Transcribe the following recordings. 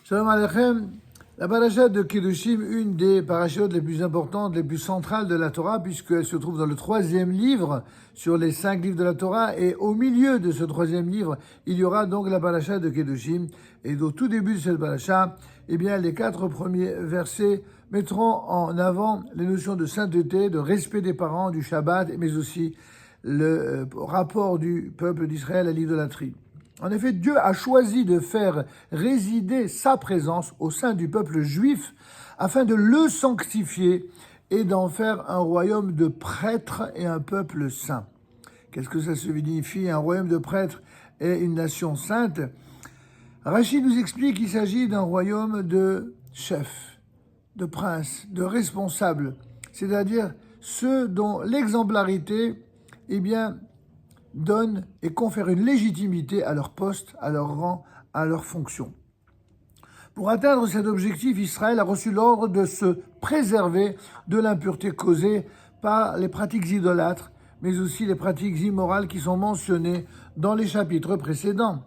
Shalom Aleichem. La paracha de Kedushim, une des parachutes les plus importantes, les plus centrales de la Torah, puisqu'elle se trouve dans le 3e livre sur les 5 livres de la Torah. Et au milieu de ce 3e livre, il y aura donc la paracha de Kedushim. Et au tout début de cette paracha, eh bien, les 4 premiers versets mettront en avant les notions de sainteté, de respect des parents, du Shabbat, mais aussi le rapport du peuple d'Israël à l'idolâtrie. En effet, Dieu a choisi de faire résider sa présence au sein du peuple juif afin de le sanctifier et d'en faire un royaume de prêtres et un peuple saint. Qu'est-ce que ça signifie, un royaume de prêtres et une nation sainte? Rachid nous explique qu'il s'agit d'un royaume de chefs, de princes, de responsables, c'est-à-dire ceux dont l'exemplarité, donne et confère une légitimité à leur poste, à leur rang, à leur fonction. Pour atteindre cet objectif, Israël a reçu l'ordre de se préserver de l'impureté causée par les pratiques idolâtres, mais aussi les pratiques immorales qui sont mentionnées dans les chapitres précédents.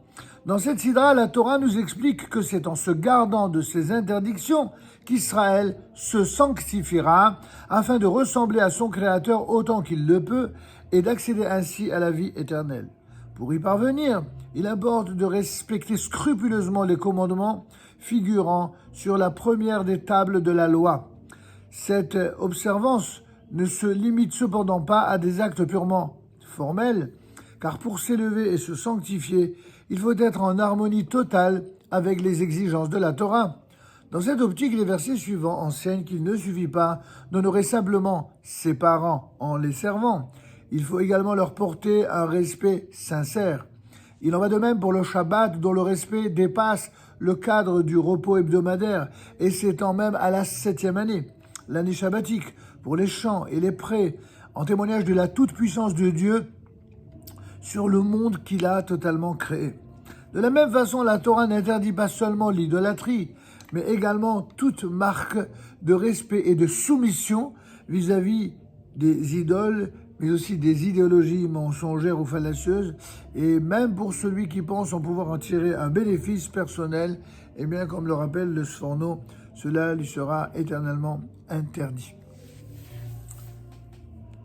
Dans cette sidra, la Torah nous explique que c'est en se gardant de ces interdictions qu'Israël se sanctifiera afin de ressembler à son Créateur autant qu'il le peut et d'accéder ainsi à la vie éternelle. Pour y parvenir, il importe de respecter scrupuleusement les commandements figurant sur la première des tables de la loi. Cette observance ne se limite cependant pas à des actes purement formels, car pour s'élever et se sanctifier, il faut être en harmonie totale avec les exigences de la Torah. Dans cette optique, les versets suivants enseignent qu'il ne suffit pas d'honorer simplement ses parents en les servant. Il faut également leur porter un respect sincère. Il en va de même pour le Shabbat, dont le respect dépasse le cadre du repos hebdomadaire et s'étend même à la 7e année, l'année shabbatique, pour les chants et les prêts, en témoignage de la toute-puissance de Dieu sur le monde qu'il a totalement créé. De la même façon, la Torah n'interdit pas seulement l'idolâtrie, mais également toute marque de respect et de soumission vis-à-vis des idoles, mais aussi des idéologies mensongères ou fallacieuses, et même pour celui qui pense en pouvoir en tirer un bénéfice personnel, comme le rappelle le Sforno, cela lui sera éternellement interdit.